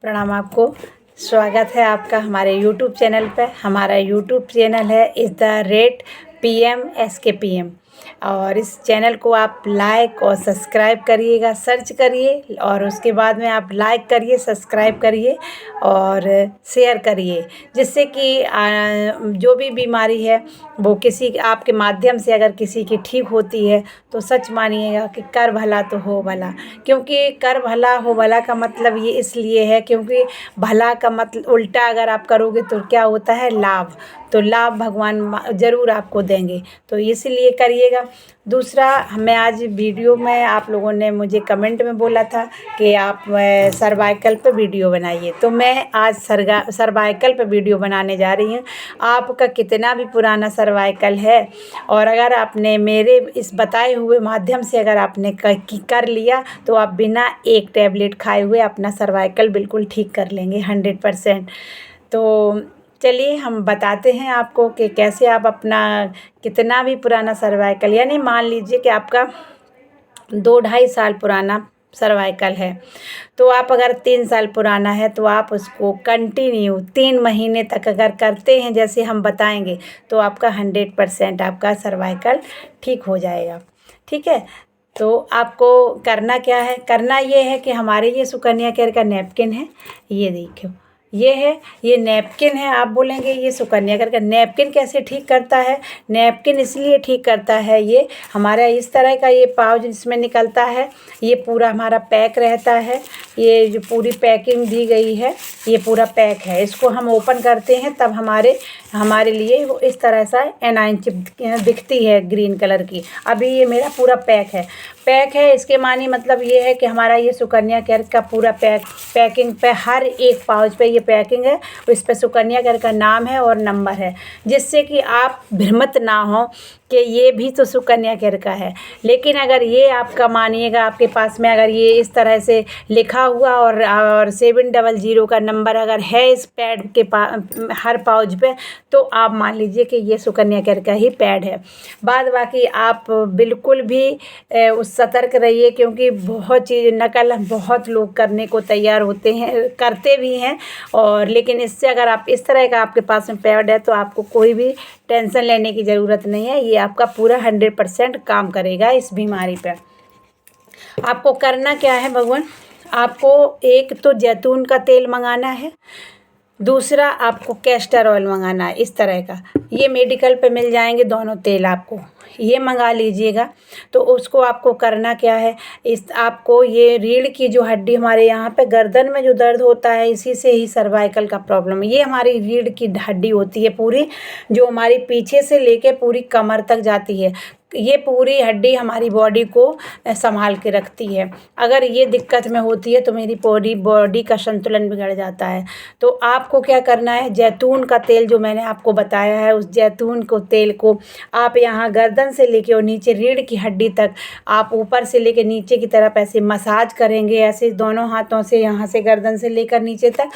प्रणाम आपको। स्वागत है आपका हमारे यूट्यूब चैनल पे। हमारा यूट्यूब चैनल है इज़ द रेट PMSKPM और इस चैनल को आप लाइक और सब्सक्राइब करिएगा। सर्च करिए और उसके बाद में आप लाइक करिए, सब्सक्राइब करिए और शेयर करिए, जिससे कि जो भी बीमारी है वो किसी आपके माध्यम से अगर किसी की ठीक होती है तो सच मानिएगा कि कर भला तो हो भला। क्योंकि कर भला हो भला का मतलब ये इसलिए है क्योंकि भला का मतलब उल्टा अगर आप करोगे तो क्या होता है, लाभ। तो लाभ भगवान ज़रूर आपको देंगे, तो इसलिए करिएगा। दूसरा, मैं आज वीडियो में आप लोगों ने मुझे कमेंट में बोला था कि आप सर्वाइकल पे वीडियो बनाइए, तो मैं आज सर्वाइकल पे वीडियो बनाने जा रही हूँ। आपका कितना भी पुराना सर्वाइकल है और अगर आपने मेरे इस बताए हुए माध्यम से अगर आपने कर लिया तो आप बिना एक टैबलेट खाए हुए अपना सर्वाइकल बिल्कुल ठीक कर लेंगे 100%। तो चलिए हम बताते हैं आपको कि कैसे आप अपना कितना भी पुराना सर्वाइकल, यानी मान लीजिए कि आपका 2-2.5 साल पुराना सर्वाइकल है, तो आप अगर 3 साल पुराना है तो आप उसको कंटिन्यू 3 महीने तक अगर करते हैं जैसे हम बताएंगे तो आपका 100% आपका सर्वाइकल ठीक हो जाएगा। ठीक है, तो आपको करना क्या है, करना ये है कि हमारे ये सुकन्या केयर का नैपकिन है, ये देखो ये है, ये नैपकिन है। आप बोलेंगे ये सुकन्या केयर का नैपकिन कैसे ठीक करता है? नैपकिन इसलिए ठीक करता है, ये हमारा इस तरह का ये पाउच जिसमें निकलता है, ये पूरा हमारा पैक रहता है। ये जो पूरी पैकिंग दी गई है ये पूरा पैक है। इसको हम ओपन करते हैं तब हमारे लिए वो इस तरह सा एनाइन चिप दिखती है ग्रीन कलर की। अभी ये मेरा पूरा पैक है। इसके मानी मतलब ये है कि हमारा ये सुकन्या केयर का पूरा पैकिंग पे हर एक पाउच पे ये पैकिंग है, इस पे सुकन्या केयर का नाम है और नंबर है, जिससे कि आप भ्रमित ना हो कि ये भी तो सुकन्या केयर का है। लेकिन अगर ये आपका मानिएगा आपके पास में अगर ये इस तरह से लिखा हुआ और 700 का नंबर अगर है इस पैड के हर पाउच पे, तो आप मान लीजिए कि ये सुकन्या केयर का ही पैड है। बाद बाकी आप बिल्कुल भी उस सतर्क रहिए, क्योंकि बहुत चीज़ नकल बहुत लोग करने को तैयार होते हैं, करते भी हैं। और लेकिन इससे अगर आप इस तरह का आपके पास में पैड है तो आपको कोई भी टेंशन लेने की ज़रूरत नहीं है। ये आपका पूरा 100% काम करेगा इस बीमारी पर। आपको करना क्या है भगवान, आपको एक तो जैतून का तेल मंगाना है, दूसरा आपको कैस्टर ऑयल मंगाना है इस तरह का। ये मेडिकल पे मिल जाएंगे दोनों तेल, आपको ये मंगा लीजिएगा। तो उसको आपको करना क्या है, आपको ये रीढ़ की जो हड्डी हमारे यहाँ पे गर्दन में जो दर्द होता है, इसी से ही सर्वाइकल का प्रॉब्लम है। ये हमारी रीढ़ की हड्डी होती है पूरी, जो हमारी पीछे से लेके पूरी कमर तक जाती है। ये पूरी हड्डी हमारी बॉडी को संभाल के रखती है। अगर ये दिक्कत में होती है तो मेरी बॉडी का संतुलन बिगड़ जाता है। तो आपको क्या करना है, जैतून का तेल जो मैंने आपको बताया है, उस जैतून को तेल को आप यहाँ गर्दन से लेके और नीचे रीढ़ की हड्डी तक आप ऊपर से लेके नीचे की तरफ ऐसे मसाज करेंगे, ऐसे दोनों हाथों से, यहाँ से गर्दन से लेकर नीचे तक।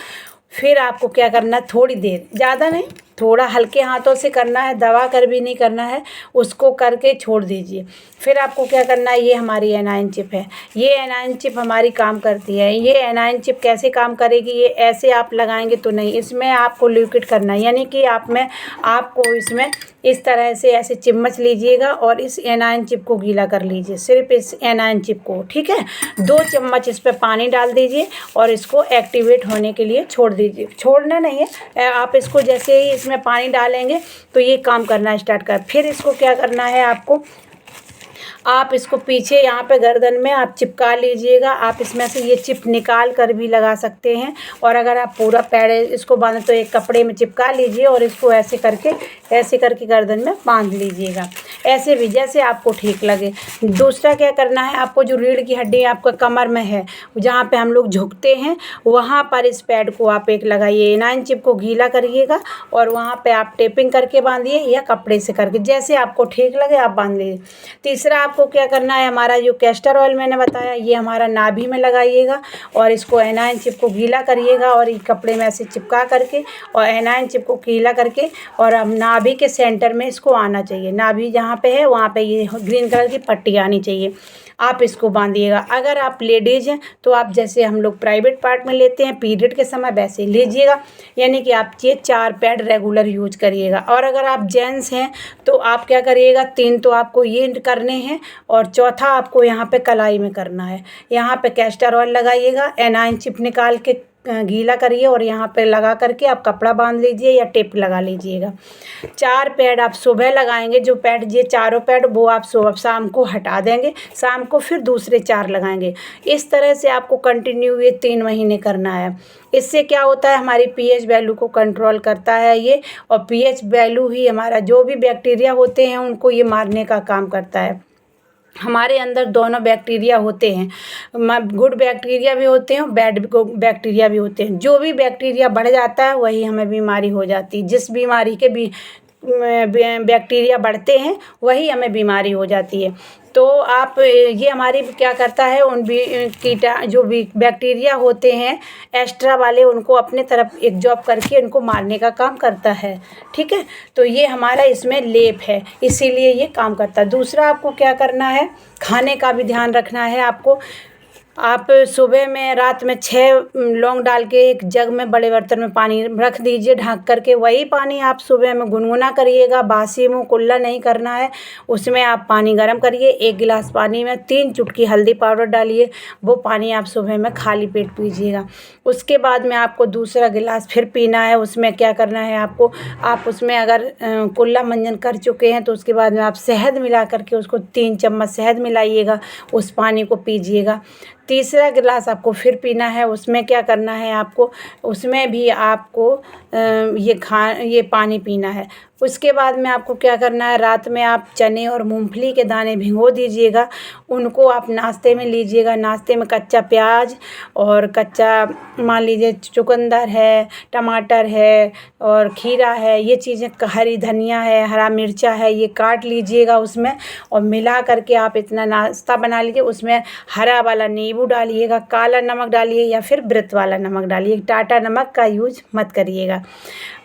फिर आपको क्या करना है, थोड़ी देर, ज़्यादा नहीं, थोड़ा हल्के हाथों से करना है, दबा कर भी नहीं करना है, उसको करके छोड़ दीजिए। फिर आपको क्या करना है, ये हमारी एनाइन चिप है, ये एनाइन चिप हमारी काम करती है। ये एनाइन चिप कैसे काम करेगी, ये ऐसे आप लगाएंगे तो नहीं, इसमें आपको लिक्विड करना है, यानी कि आपको इसमें इस तरह से ऐसे चम्मच लीजिएगा और इस एनाइन चिप को गीला कर लीजिए, सिर्फ इस एनाइन चिप को। ठीक है, 2 चम्मच इस पर पानी डाल दीजिए और इसको एक्टिवेट होने के लिए छोड़ दीजिए। छोड़ना नहीं है, आप इसको जैसे ही इसमें पानी डालेंगे तो ये काम करना स्टार्ट कर। फिर इसको क्या करना है, आप इसको पीछे यहाँ पे गर्दन में आप चिपका लीजिएगा। आप इसमें से ये चिप निकाल कर भी लगा सकते हैं, और अगर आप पूरा पैर इसको बांधे तो एक कपड़े में चिपका लीजिए और इसको ऐसे करके गर्दन में बांध लीजिएगा, ऐसे भी जैसे आपको ठीक लगे। दूसरा क्या करना है, आपको जो रीढ़ की हड्डी आपका कमर में है, जहाँ पे हम लोग झुकते हैं, वहाँ पर इस पैड को आप एक लगाइए, एनाइन चिप को गीला करिएगा और वहाँ पे आप टेपिंग करके बांधिए या कपड़े से करके, जैसे आपको ठीक लगे आप बांध लीजिए। तीसरा आपको क्या करना है, हमारा जो कैस्टर ऑयल मैंने बताया, ये हमारा नाभि में लगाइएगा और इसको एनाइन चिप को गीला करिएगा और ये कपड़े में ऐसे चिपका करके और एनाइन चिप को गीला करके, और हम नाभि के सेंटर में इसको आना चाहिए। नाभि जहाँ पे है वहाँ पे ये ग्रीन कलर की पट्टी आनी चाहिए। आप इसको बांधिएगा। अगर आप लेडीज़ हैं तो आप जैसे हम लोग प्राइवेट पार्ट में लेते हैं पीरियड के समय वैसे ही लीजिएगा, यानी कि आप ये 4 पैड रेगुलर यूज करिएगा। और अगर आप जेंट्स हैं तो आप क्या करिएगा, 3 तो आपको ये करने हैं और चौथा आपको यहाँ पे कलाई में करना है। यहाँ पे कैस्टर ऑयल लगाइएगा, एनाइन चिप निकाल के गीला करिए और यहाँ पे लगा करके आप कपड़ा बांध लीजिए या टेप लगा लीजिएगा। 4 पैड आप सुबह लगाएंगे, जो पैड ये चारों पैड वो आप सुबह शाम को हटा देंगे, शाम को फिर दूसरे 4 लगाएंगे। इस तरह से आपको कंटिन्यू ये 3 महीने करना है। इससे क्या होता है, हमारी पीएच वैल्यू को कंट्रोल करता है ये, और पीएच वैल्यू ही हमारा जो भी बैक्टीरिया होते हैं उनको ये मारने का काम करता है। हमारे अंदर दोनों बैक्टीरिया होते हैं, गुड बैक्टीरिया भी होते हैं और बैड बैक्टीरिया भी होते हैं। जो भी बैक्टीरिया बढ़ जाता है वही हमें बीमारी हो जाती है। जिस बीमारी के भी बैक्टीरिया बढ़ते हैं वही हमें बीमारी हो जाती है। तो आप ये हमारी क्या करता है, उन जो भी बैक्टीरिया होते हैं एक्स्ट्रा वाले उनको अपने तरफ एब्जॉर्ब करके उनको मारने का काम करता है। ठीक है, तो ये हमारा इसमें लेप है, इसीलिए ये काम करता है। दूसरा आपको क्या करना है, खाने का भी ध्यान रखना है आपको। आप सुबह में रात में 6 लौंग डाल के एक जग में बड़े बर्तन में पानी रख दीजिए ढक करके। वही पानी आप सुबह में गुनगुना करिएगा, बासी मुँह कुल्ला नहीं करना है। उसमें आप पानी गर्म करिए, 1 गिलास पानी में 3 चुटकी हल्दी पाउडर डालिए, वो पानी आप सुबह में खाली पेट पीजिएगा। उसके बाद में आपको दूसरा गिलास फिर पीना है। उसमें क्या करना है आपको, आप उसमें अगर कुल्ला मंजन कर चुके हैं तो उसके बाद में आप शहद मिला करके उसको 3 चम्मच शहद मिलाइएगा, उस पानी को पीजिएगा। तीसरा गिलास आपको फिर पीना है। उसमें क्या करना है आपको, उसमें भी आपको ये पानी पीना है। उसके बाद में आपको क्या करना है, रात में आप चने और मूंगफली के दाने भिगो दीजिएगा, उनको आप नाश्ते में लीजिएगा। नाश्ते में कच्चा प्याज और कच्चा मान लीजिए चुकंदर है, टमाटर है और खीरा है, ये चीज़ें, हरी धनिया है, हरा मिर्चा है, ये काट लीजिएगा उसमें और मिला करके आप इतना नाश्ता बना लीजिए। उसमें हरा वाला नींबू डालिएगा, काला नमक डालिए या फिर व्रत वाला नमक डालिए, टाटा नमक का यूज मत करिएगा,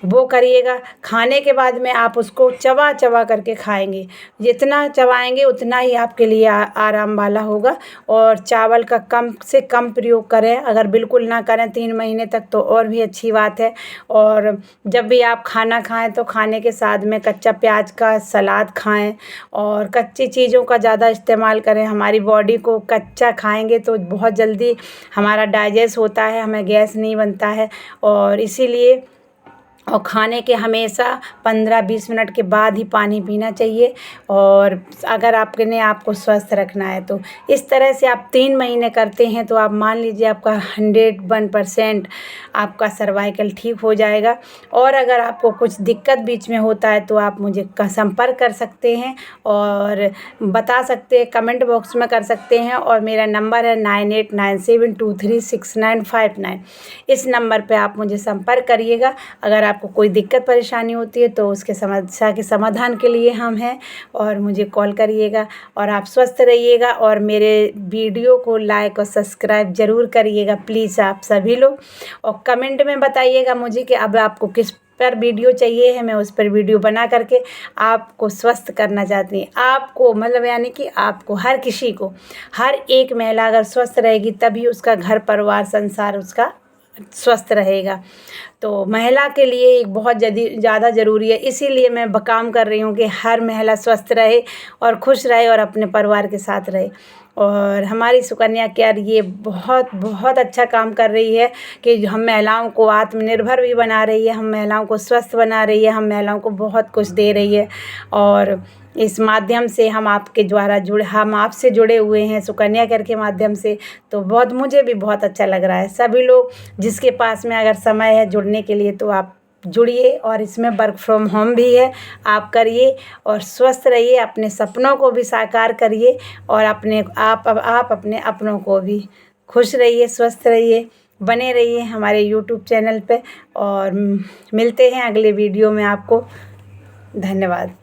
वो करिएगा। खाने के बाद में आप उसको चबा चबा करके खाएंगे, जितना चबाएंगे उतना ही आपके लिए आराम वाला होगा। और चावल का कम से कम प्रयोग करें, अगर बिल्कुल ना करें 3 महीने तक तो और भी अच्छी बात है। और जब भी आप खाना खाएं तो खाने के साथ में कच्चा प्याज का सलाद खाएं और कच्ची चीज़ों का ज़्यादा इस्तेमाल करें। हमारी बॉडी को कच्चा खाएंगे तो बहुत जल्दी हमारा डाइजेस्ट होता है, हमें गैस नहीं बनता है। और इसीलिए और खाने के हमेशा 15-20 मिनट के बाद ही पानी पीना चाहिए। और अगर आपको स्वस्थ रखना है तो इस तरह से आप 3 महीने करते हैं तो आप मान लीजिए आपका 101% आपका सर्वाइकल ठीक हो जाएगा। और अगर आपको कुछ दिक्कत बीच में होता है तो आप मुझे संपर्क कर सकते हैं और बता सकते हैं, कमेंट बॉक्स में कर सकते हैं। और मेरा नंबर है 9897236959। इस नंबर पे आप मुझे संपर्क करिएगा। अगर आपको कोई दिक्कत परेशानी होती है तो उसके समस्या के समाधान के लिए हम हैं, और मुझे कॉल करिएगा। और आप स्वस्थ रहिएगा और मेरे वीडियो को लाइक और सब्सक्राइब ज़रूर करिएगा प्लीज़ आप सभी लोग। और कमेंट में बताइएगा मुझे कि अब आपको किस पर वीडियो चाहिए है, मैं उस पर वीडियो बना करके आपको स्वस्थ करना चाहती हूँ। आपको मतलब यानी कि आपको, हर किसी को, हर एक महिला अगर स्वस्थ रहेगी तभी उसका घर परिवार संसार उसका स्वस्थ रहेगा। तो महिला के लिए एक बहुत ज़्यादा ज़रूरी है, इसीलिए मैं काम कर रही हूँ कि हर महिला स्वस्थ रहे और खुश रहे और अपने परिवार के साथ रहे। और हमारी सुकन्या केयर ये बहुत बहुत अच्छा काम कर रही है कि हम महिलाओं को आत्मनिर्भर भी बना रही है, हम महिलाओं को स्वस्थ बना रही है, हम महिलाओं को बहुत कुछ दे रही है। और इस माध्यम से हम आपसे जुड़े हुए हैं सुकन्या केयर के माध्यम से, तो मुझे भी बहुत अच्छा लग रहा है। सभी लोग जिसके पास में अगर समय है जुड़ने के लिए तो आप जुड़िए। और इसमें वर्क फ्रॉम होम भी है, आप करिए और स्वस्थ रहिए, अपने सपनों को भी साकार करिए और आप अपने अपनों को भी खुश रहिए, स्वस्थ रहिए, बने रहिए हमारे यूट्यूब चैनल पे। और मिलते हैं अगले वीडियो में आपको। धन्यवाद।